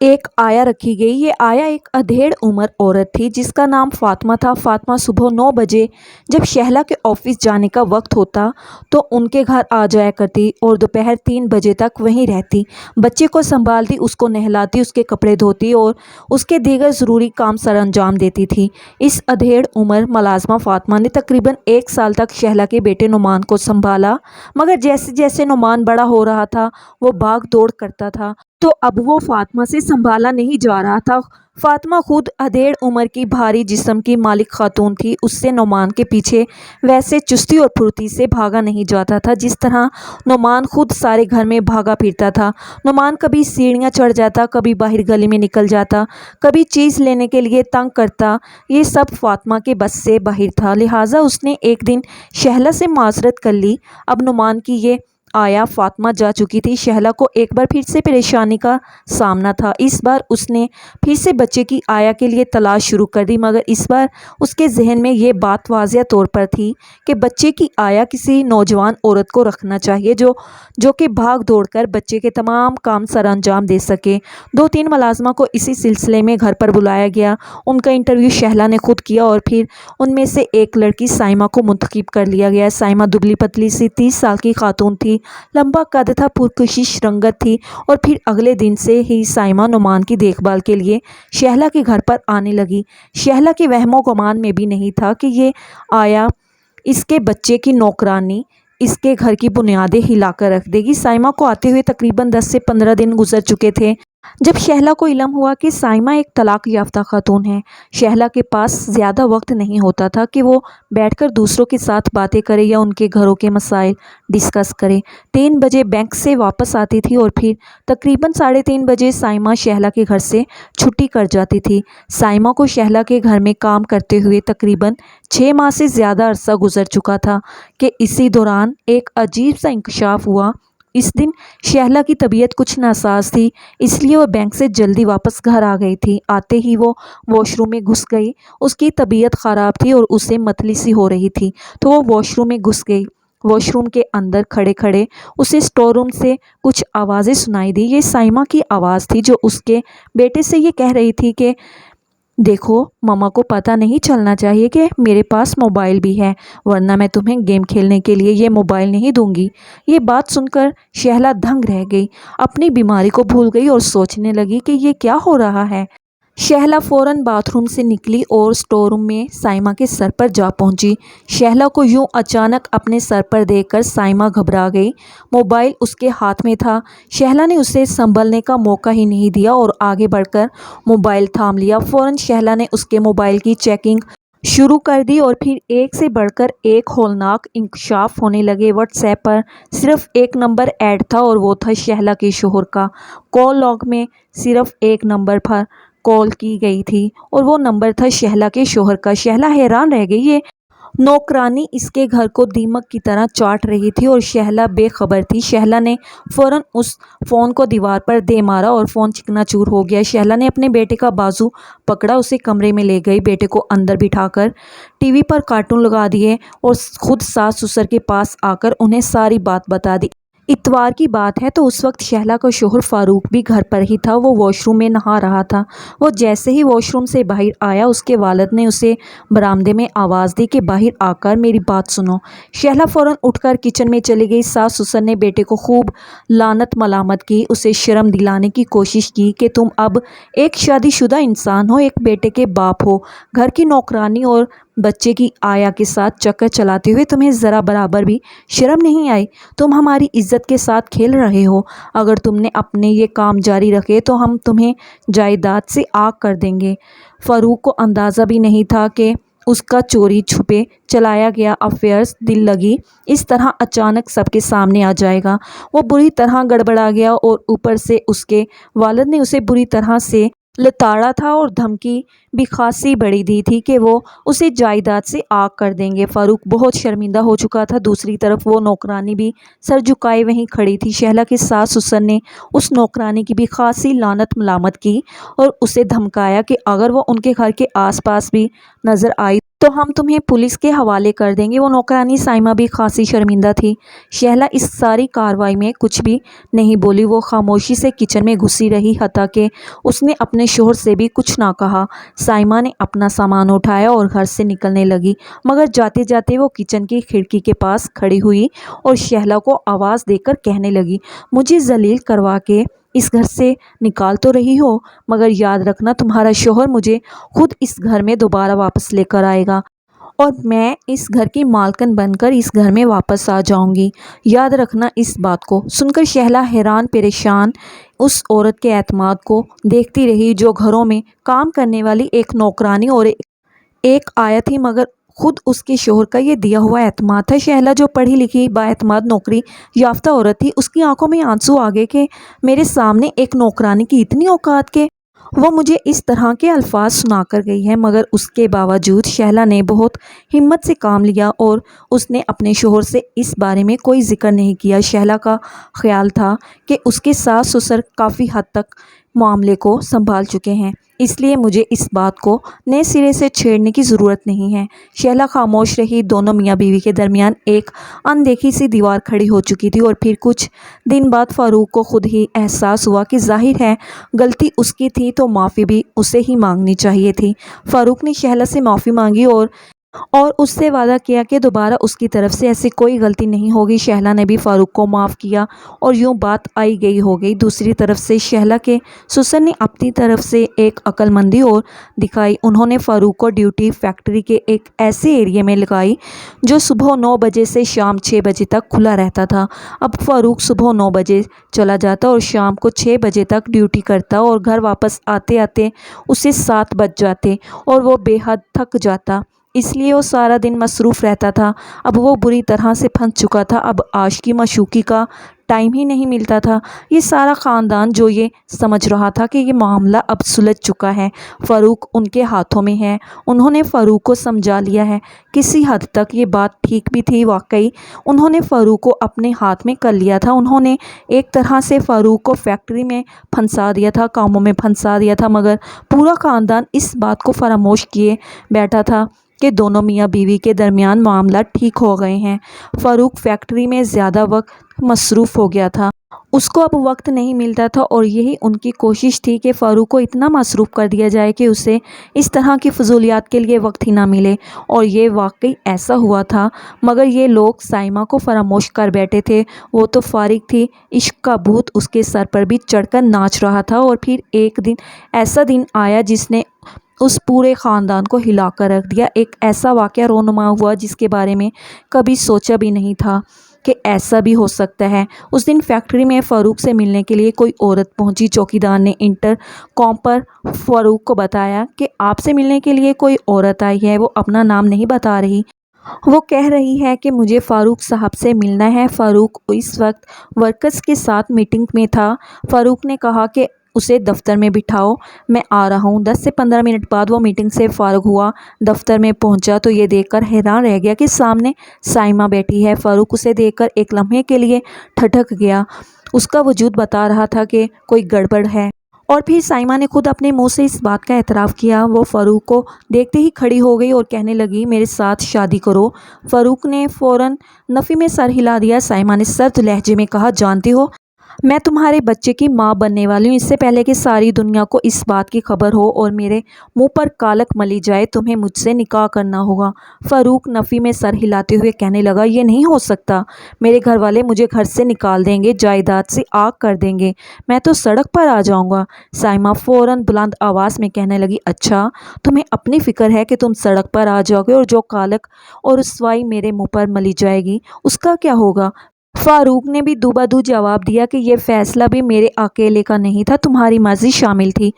ایک آیا رکھی گئی۔ یہ آیا ایک ادھیڑ عمر عورت تھی جس کا نام فاطمہ تھا۔ فاطمہ صبح 9 بجے جب شہلا کے آفس جانے کا وقت ہوتا تو ان کے گھر آ جایا کرتی اور دوپہر 3 بجے تک وہیں رہتی، بچے کو سنبھالتی، اس کو نہلاتی، اس کے کپڑے دھوتی اور اس کے دیگر ضروری کام سر انجام دیتی تھی۔ اس ادھیڑ عمر ملازمہ فاطمہ نے تقریباً 1 سال تک شہلا کے بیٹے نعمان کو سنبھالا، مگر جیسے جیسے نعمان بڑا ہو رہا تھا وہ بھاگ دوڑ کرتا تھا تو اب وہ فاطمہ سے سنبھالا نہیں جا رہا تھا۔ فاطمہ خود ادھیڑ عمر کی بھاری جسم کی مالک خاتون تھی، اس سے نعمان کے پیچھے ویسے چستی اور پھرتی سے بھاگا نہیں جاتا تھا جس طرح نعمان خود سارے گھر میں بھاگا پھرتا تھا۔ نعمان کبھی سیڑھیاں چڑھ جاتا، کبھی باہر گلی میں نکل جاتا، کبھی چیز لینے کے لیے تنگ کرتا، یہ سب فاطمہ کے بس سے باہر تھا، لہٰذا اس نے ایک دن شہلا سے معذرت کر لی۔ اب نعمان کی یہ آیا فاطمہ جا چکی تھی۔ شہلا کو ایک بار پھر سے پریشانی کا سامنا تھا۔ اس بار اس نے پھر سے بچے کی آیا کے لیے تلاش شروع کر دی، مگر اس بار اس کے ذہن میں یہ بات واضح طور پر تھی کہ بچے کی آیا کسی نوجوان عورت کو رکھنا چاہیے جو کہ بھاگ دوڑ کر بچے کے تمام کام سر انجام دے سکے۔ 2-3 ملازمہ کو اسی سلسلے میں گھر پر بلایا گیا۔ ان کا انٹرویو شہلا نے خود کیا اور پھر ان میں سے ایک لڑکی سائمہ کو منتخب کر لیا گیا۔ سائمہ دبلی پتلی سی 30 سال کی خاتون تھی، لمبا قد تھا، پرکشش رنگت تھی، اور پھر اگلے دن سے ہی سائمہ نعمان کی دیکھ بھال کے لیے شہلا کے گھر پر آنے لگی۔ شہلا کے وہم و گمان میں بھی نہیں تھا کہ یہ آیا اس کے بچے کی نوکرانی اس کے گھر کی بنیادیں ہلا کر رکھ دے گی۔ سائمہ کو آتے ہوئے تقریباً 10 سے 15 دن گزر چکے تھے جب شہلا کو علم ہوا کہ سائمہ ایک طلاق یافتہ خاتون ہے۔ شہلا کے پاس زیادہ وقت نہیں ہوتا تھا کہ وہ بیٹھ کر دوسروں کے ساتھ باتیں کرے یا ان کے گھروں کے مسائل ڈسکس کرے۔ 3 بجے بینک سے واپس آتی تھی اور پھر تقریباً 3:30 بجے سائمہ شہلا کے گھر سے چھٹی کر جاتی تھی۔ سائمہ کو شہلا کے گھر میں کام کرتے ہوئے تقریباً 6 ماہ سے زیادہ عرصہ گزر چکا تھا کہ اسی دوران ایک عجیب سا انکشاف ہوا۔ اس دن شہلا کی طبیعت کچھ ناساز تھی، اس لیے وہ بینک سے جلدی واپس گھر آ گئی تھی۔ آتے ہی وہ واش روم میں گھس گئی۔ اس کی طبیعت خراب تھی اور اسے متلی سی ہو رہی تھی تو وہ واش روم میں گھس گئی۔ واش روم کے اندر کھڑے کھڑے اسے اسٹور روم سے کچھ آوازیں سنائی دی۔ یہ سائمہ کی آواز تھی جو اس کے بیٹے سے یہ کہہ رہی تھی کہ دیکھو، ماما کو پتہ نہیں چلنا چاہیے کہ میرے پاس موبائل بھی ہے، ورنہ میں تمہیں گیم کھیلنے کے لیے یہ موبائل نہیں دوں گی۔ یہ بات سن کر شہلا دنگ رہ گئی، اپنی بیماری کو بھول گئی اور سوچنے لگی کہ یہ کیا ہو رہا ہے۔ شہلا فوراً باتھ روم سے نکلی اور اسٹور روم میں سائمہ کے سر پر جا پہنچی۔ شہلا کو یوں اچانک اپنے سر پر دیکھ کر سائمہ گھبرا گئی۔ موبائل اس کے ہاتھ میں تھا۔ شہلا نے اسے سنبھلنے کا موقع ہی نہیں دیا اور آگے بڑھ کر موبائل تھام لیا۔ فوراً شہلا نے اس کے موبائل کی چیکنگ شروع کر دی اور پھر ایک سے بڑھ کر ایک ہولناک انکشاف ہونے لگے۔ واٹس ایپ پر صرف ایک نمبر ایڈ تھا اور وہ تھا شہلا کے شوہر کا۔ کال لاگ میں صرف ایک نمبر پر کال کی گئی تھی اور وہ نمبر تھا شہلا کے شوہر کا۔ شہلا حیران رہ گئی، یہ نوکرانی اس کے گھر کو دیمک کی طرح چاٹ رہی تھی اور شہلا بے خبر تھی۔ شہلا نے فوراً اس فون کو دیوار پر دے مارا اور فون چکنا چور ہو گیا۔ شہلا نے اپنے بیٹے کا بازو پکڑا، اسے کمرے میں لے گئی، بیٹے کو اندر بٹھا کر ٹی وی پر کارٹون لگا دیے اور خود ساس سسر کے پاس آ کر انہیں ساری بات بتا دی۔ اتوار کی بات ہے تو اس وقت شہلا کا شوہر فاروق بھی گھر پر ہی تھا۔ وہ واش روم میں نہا رہا تھا۔ وہ جیسے ہی واش روم سے باہر آیا اس کے والد نے اسے برآمدے میں آواز دی کہ باہر آ کر میری بات سنو۔ شہلا فوراً اٹھ کر کچن میں چلی گئی۔ ساس سسر نے بیٹے کو خوب لعنت ملامت کی، اسے شرم دلانے کی کوشش کی کہ تم اب ایک شادی شدہ انسان ہو، ایک بیٹے کے باپ ہو، گھر کی نوکرانی اور بچے کی آیا کے ساتھ چکر چلاتے ہوئے تمہیں ذرا برابر بھی شرم نہیں آئی؟ تم ہماری عزت کے ساتھ کھیل رہے ہو۔ اگر تم نے اپنے یہ کام جاری رکھے تو ہم تمہیں جائیداد سے آگ کر دیں گے۔ فاروق کو اندازہ بھی نہیں تھا کہ اس کا چوری چھپے چلایا گیا افیئرز دل لگی اس طرح اچانک سب کے سامنے آ جائے گا۔ وہ بری طرح گڑبڑا گیا اور اوپر سے اس کے والد نے اسے بری طرح سے لتاڑا تھا اور دھمکی بھی خاصی بڑی دی تھی کہ وہ اسے جائیداد سے آگ کر دیں گے۔ فاروق بہت شرمندہ ہو چکا تھا۔ دوسری طرف وہ نوکرانی بھی سر جھکائے وہیں کھڑی تھی۔ شہلا کے ساس سسر نے اس نوکرانی کی بھی خاصی لعنت ملامت کی اور اسے دھمکایا کہ اگر وہ ان کے گھر کے آس پاس بھی نظر آئی تو ہم تمہیں پولیس کے حوالے کر دیں گے۔ وہ نوکرانی سائمہ بھی خاصی شرمندہ تھی۔ شہلا اس ساری کارروائی میں کچھ بھی نہیں بولی۔ وہ خاموشی سے کچن میں گھسی رہی حتیٰ کہ اس نے اپنے شوہر سے بھی کچھ نہ کہا۔ سائمہ نے اپنا سامان اٹھایا اور گھر سے نکلنے لگی، مگر جاتے جاتے وہ کچن کی کھڑکی کے پاس کھڑی ہوئی اور شہلا کو آواز دے کر کہنے لگی، مجھے ذلیل کروا کے اس گھر سے نکال تو رہی ہو، مگر یاد رکھنا تمہارا شوہر مجھے خود اس گھر میں دوبارہ واپس لے کر آئے گا اور میں اس گھر کی مالکن بن کر اس گھر میں واپس آ جاؤں گی، یاد رکھنا اس بات کو۔ سن کر شہلا حیران پریشان اس عورت کے اعتماد کو دیکھتی رہی جو گھروں میں کام کرنے والی ایک نوکرانی اور ایک آیا تھی، مگر خود اس کے شوہر کا یہ دیا ہوا اعتماد تھا۔ شہلا جو پڑھی لکھی بااعتماد نوکری یافتہ عورت تھی، اس کی آنکھوں میں آنسو آ گئے کہ میرے سامنے ایک نوکرانی کی اتنی اوقات کہ وہ مجھے اس طرح کے الفاظ سنا کر گئی ہے، مگر اس کے باوجود شہلا نے بہت ہمت سے کام لیا اور اس نے اپنے شوہر سے اس بارے میں کوئی ذکر نہیں کیا۔ شہلا کا خیال تھا کہ اس کے ساس سسر کافی حد تک معاملے کو سنبھال چکے ہیں، اس لیے مجھے اس بات کو نئے سرے سے چھیڑنے کی ضرورت نہیں ہے۔ شہلا خاموش رہی۔ دونوں میاں بیوی کے درمیان ایک اندیکھی سی دیوار کھڑی ہو چکی تھی اور پھر کچھ دن بعد فاروق کو خود ہی احساس ہوا کہ ظاہر ہے غلطی اس کی تھی تو معافی بھی اسے ہی مانگنی چاہیے تھی۔ فاروق نے شہلا سے معافی مانگی اور اس سے وعدہ کیا کہ دوبارہ اس کی طرف سے ایسی کوئی غلطی نہیں ہوگی۔ شہلا نے بھی فاروق کو معاف کیا اور یوں بات آئی گئی ہو گئی۔ دوسری طرف سے شہلا کے سسر نے اپنی طرف سے ایک عقل مندی اور دکھائی۔ انہوں نے فاروق کو ڈیوٹی فیکٹری کے ایک ایسے ایریے میں لگائی جو صبح 9 بجے سے شام 6 بجے تک کھلا رہتا تھا۔ اب فاروق صبح 9 بجے چلا جاتا اور شام کو 6 بجے تک ڈیوٹی کرتا اور گھر واپس آتے آتے اسے 7 بج جاتے اور وہ بے حد تھک جاتا، اس لیے وہ سارا دن مصروف رہتا تھا۔ اب وہ بری طرح سے پھنس چکا تھا، اب عاشقی معشوقی کا ٹائم ہی نہیں ملتا تھا۔ یہ سارا خاندان جو یہ سمجھ رہا تھا کہ یہ معاملہ اب سلجھ چکا ہے، فاروق ان کے ہاتھوں میں ہے، انہوں نے فاروق کو سمجھا لیا ہے۔ کسی حد تک یہ بات ٹھیک بھی تھی، واقعی انہوں نے فاروق کو اپنے ہاتھ میں کر لیا تھا۔ انہوں نے ایک طرح سے فاروق کو فیکٹری میں پھنسا دیا تھا، کاموں میں پھنسا دیا تھا، مگر پورا خاندان اس بات کو فراموش کیے بیٹھا تھا کہ دونوں میاں بیوی کے درمیان معاملات ٹھیک ہو گئے ہیں۔ فاروق فیکٹری میں زیادہ وقت مصروف ہو گیا تھا، اس کو اب وقت نہیں ملتا تھا اور یہی ان کی کوشش تھی کہ فاروق کو اتنا مصروف کر دیا جائے کہ اسے اس طرح کی فضولیات کے لیے وقت ہی نہ ملے، اور یہ واقعی ایسا ہوا تھا۔ مگر یہ لوگ سائمہ کو فراموش کر بیٹھے تھے، وہ تو فارغ تھی، عشق کا بھوت اس کے سر پر بھی چڑھ کر ناچ رہا تھا۔ اور پھر ایک دن ایسا دن آیا جس نے اس پورے خاندان کو ہلا کر رکھ دیا۔ ایک ایسا واقعہ رونما ہوا جس کے بارے میں کبھی سوچا بھی نہیں تھا کہ ایسا بھی ہو سکتا ہے۔ اس دن فیکٹری میں فاروق سے ملنے کے لیے کوئی عورت پہنچی۔ چوکیدار نے انٹر کام پر فاروق کو بتایا کہ آپ سے ملنے کے لیے کوئی عورت آئی ہے، وہ اپنا نام نہیں بتا رہی، وہ کہہ رہی ہے کہ مجھے فاروق صاحب سے ملنا ہے۔ فاروق اس وقت ورکرز کے ساتھ میٹنگ میں تھا۔ فاروق نے کہا کہ اسے دفتر میں بٹھاؤ، میں آ رہا ہوں۔ 10 سے 15 منٹ بعد وہ میٹنگ سے فارغ ہوا، دفتر میں پہنچا تو یہ دیکھ کر حیران رہ گیا کہ سامنے سائمہ بیٹھی ہے۔ فاروق اسے دیکھ کر ایک لمحے کے لیے ٹھٹک گیا، اس کا وجود بتا رہا تھا کہ کوئی گڑبڑ ہے، اور پھر سائمہ نے خود اپنے منہ سے اس بات کا اعتراف کیا۔ وہ فاروق کو دیکھتے ہی کھڑی ہو گئی اور کہنے لگی، میرے ساتھ شادی کرو۔ فاروق نے فوراً نفی میں سر ہلا دیا۔ سائمہ نے سرد لہجے میں کہا، جانتی ہو میں تمہارے بچے کی ماں بننے والی ہوں، اس سے پہلے کہ ساری دنیا کو اس بات کی خبر ہو اور میرے منہ پر کالک ملی جائے، تمہیں مجھ سے نکاح کرنا ہوگا۔ فاروق نفی میں سر ہلاتے ہوئے کہنے لگا، یہ نہیں ہو سکتا، میرے گھر والے مجھے گھر سے نکال دیں گے، جائیداد سے آگ کر دیں گے، میں تو سڑک پر آ جاؤں گا۔ سائمہ فوراً بلند آواز میں کہنے لگی، اچھا تمہیں اپنی فکر ہے کہ تم سڑک پر آ جاؤ گے اور جو کالک اور رسوائی میرے منہ پر ملی جائے گی اس کا کیا ہوگا؟ فاروق نے بھی دوبادو جواب دیا کہ یہ فیصلہ بھی میرے اکیلے کا نہیں تھا، تمہاری مرضی شامل تھی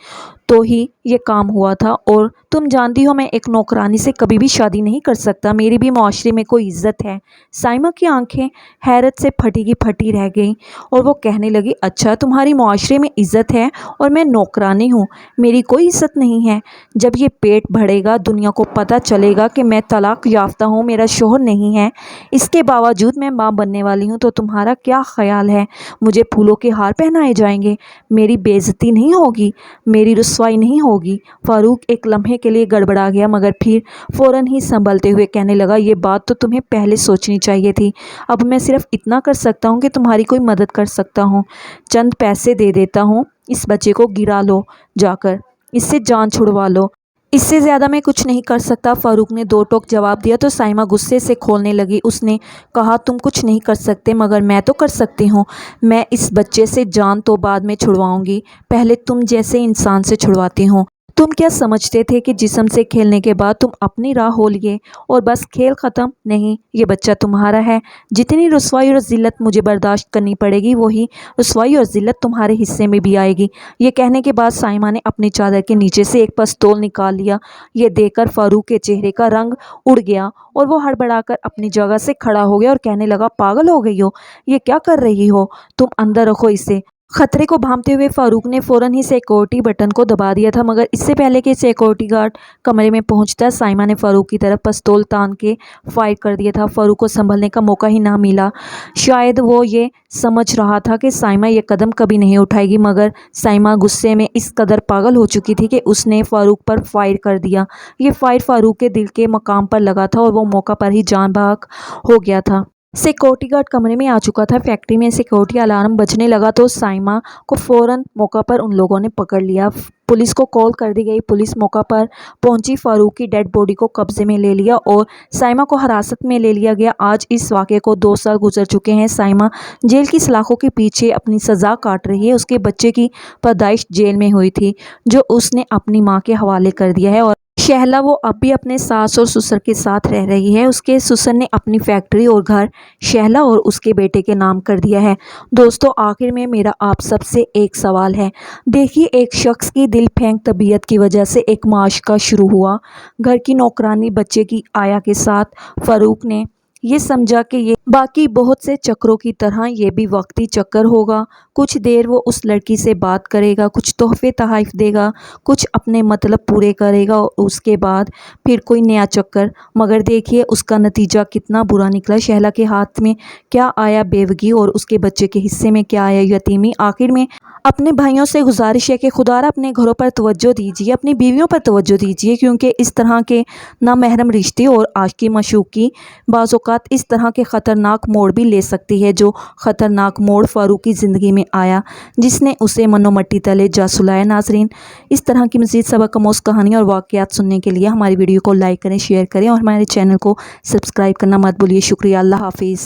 تو ہی یہ کام ہوا تھا، اور تم جانتی ہو میں ایک نوکرانی سے کبھی بھی شادی نہیں کر سکتا، میری بھی معاشرے میں کوئی عزت ہے۔ سائمہ کی آنکھیں حیرت سے پھٹی کی پھٹی رہ گئیں اور وہ کہنے لگی، اچھا تمہاری معاشرے میں عزت ہے اور میں نوکرانی ہوں، میری کوئی عزت نہیں ہے؟ جب یہ پیٹ بڑھے گا، دنیا کو پتہ چلے گا کہ میں طلاق یافتہ ہوں، میرا شوہر نہیں ہے، اس کے باوجود میں ماں بننے والی ہوں، تو تمہارا کیا خیال ہے مجھے پھولوں کے ہار پہنائے جائیں گے؟ میری بے عزتی نہیں ہوگی، میری رسوائی رسوائی نہیں ہوگی۔ فاروق ایک لمحے کے لیے گڑبڑا گیا مگر پھر فوراً ہی سنبھلتے ہوئے کہنے لگا، یہ بات تو تمہیں پہلے سوچنی چاہیے تھی۔ اب میں صرف اتنا کر سکتا ہوں کہ تمہاری کوئی مدد کر سکتا ہوں، چند پیسے دے دیتا ہوں، اس بچے کو گرا لو جا کر، اس سے جان چھڑوا لو۔ اس سے زیادہ میں کچھ نہیں کر سکتا۔ فاروق نے دو ٹوک جواب دیا تو سائمہ غصے سے کھولنے لگی۔ اس نے کہا، تم کچھ نہیں کر سکتے مگر میں تو کر سکتی ہوں۔ میں اس بچے سے جان تو بعد میں چھڑواؤں گی، پہلے تم جیسے انسان سے چھڑواتی ہوں۔ تم کیا سمجھتے تھے کہ جسم سے کھیلنے کے بعد تم اپنی راہ ہو لیے اور بس کھیل ختم؟ نہیں، یہ بچہ تمہارا ہے۔ جتنی رسوائی اور ذلت مجھے برداشت کرنی پڑے گی وہی رسوائی اور ذلت تمہارے حصے میں بھی آئے گی۔ یہ کہنے کے بعد سائمہ نے اپنی چادر کے نیچے سے ایک پستول نکال لیا۔ یہ دیکھ کر فاروق کے چہرے کا رنگ اڑ گیا اور وہ ہڑبڑا کر اپنی جگہ سے کھڑا ہو گیا اور کہنے لگا، پاگل ہو گئی ہو؟ یہ کیا کر رہی ہو تم؟ اندر رکھو اسے۔ خطرے کو بھانپتے ہوئے فاروق نے فوراً ہی سیکورٹی بٹن کو دبا دیا تھا مگر اس سے پہلے کہ سیکورٹی گارڈ کمرے میں پہنچتا سائمہ نے فاروق کی طرف پستول تان کے فائر کر دیا تھا۔ فاروق کو سنبھلنے کا موقع ہی نہ ملا۔ شاید وہ یہ سمجھ رہا تھا کہ سائمہ یہ قدم کبھی نہیں اٹھائے گی مگر سائمہ غصے میں اس قدر پاگل ہو چکی تھی کہ اس نے فاروق پر فائر کر دیا۔ یہ فائر فاروق کے دل کے مقام پر لگا تھا اور وہ موقع پر ہی جان بحق ہو گیا تھا۔ سیکورٹی گارڈ کمرے میں آ چکا تھا۔ فیکٹری میں سیکورٹی الارم بجنے لگا تو سائمہ کو فوراً موقع پر ان لوگوں نے پکڑ لیا۔ پولیس کو کال کر دی گئی۔ پولیس موقع پر پہنچی، فاروق کی ڈیڈ باڈی کو قبضے میں لے لیا اور سائمہ کو حراست میں لے لیا گیا۔ آج اس واقعے کو 2 سال گزر چکے ہیں۔ سائمہ جیل کی سلاخوں کے پیچھے اپنی سزا کاٹ رہی ہے۔ اس کے بچے کی پیدائش جیل میں ہوئی تھی جو اس نے اپنی ماں کے حوالے کر دیا ہے اور شہلا وہ اب بھی اپنے ساس اور سسر کے ساتھ رہ رہی ہے۔ اس کے سسر نے اپنی فیکٹری اور گھر شہلا اور اس کے بیٹے کے نام کر دیا ہے۔ دوستو، آخر میں میرا آپ سب سے ایک سوال ہے۔ دیکھیے، ایک شخص کی دل پھینک طبیعت کی وجہ سے ایک معاشقہ شروع ہوا۔ گھر کی نوکرانی بچے کی آیا کے ساتھ فاروق نے یہ سمجھا کہ یہ باقی بہت سے چکروں کی طرح یہ بھی وقتی چکر ہوگا۔ کچھ دیر وہ اس لڑکی سے بات کرے گا، کچھ تحفے تحائف دے گا، کچھ اپنے مطلب پورے کرے گا اور اس کے بعد پھر کوئی نیا چکر۔ مگر دیکھیے اس کا نتیجہ کتنا برا نکلا۔ شہلا کے ہاتھ میں کیا آیا بیوگی اور اس کے بچے کے حصے میں کیا آیا یتیمی۔ آخر میں اپنے بھائیوں سے گزارش ہے کہ خدا را اپنے گھروں پر توجہ دیجیے، اپنی بیویوں پر توجہ دیجیے، کیونکہ اس طرح کے نامحرم رشتے اور عاشقی معشوقی بعض اوقات اس طرح کے خطرناک موڑ بھی لے سکتی ہے، جو خطرناک موڑ فاروق کی زندگی میں آیا جس نے اسے منو مٹی تلے جا سلایا۔ ناظرین، اس طرح کی مزید سبق آموز کہانیاں اور واقعات سننے کے لیے ہماری ویڈیو کو لائک کریں، شیئر کریں اور ہمارے چینل کو سبسکرائب کرنا مت بھولیے۔ شکریہ، اللہ حافظ۔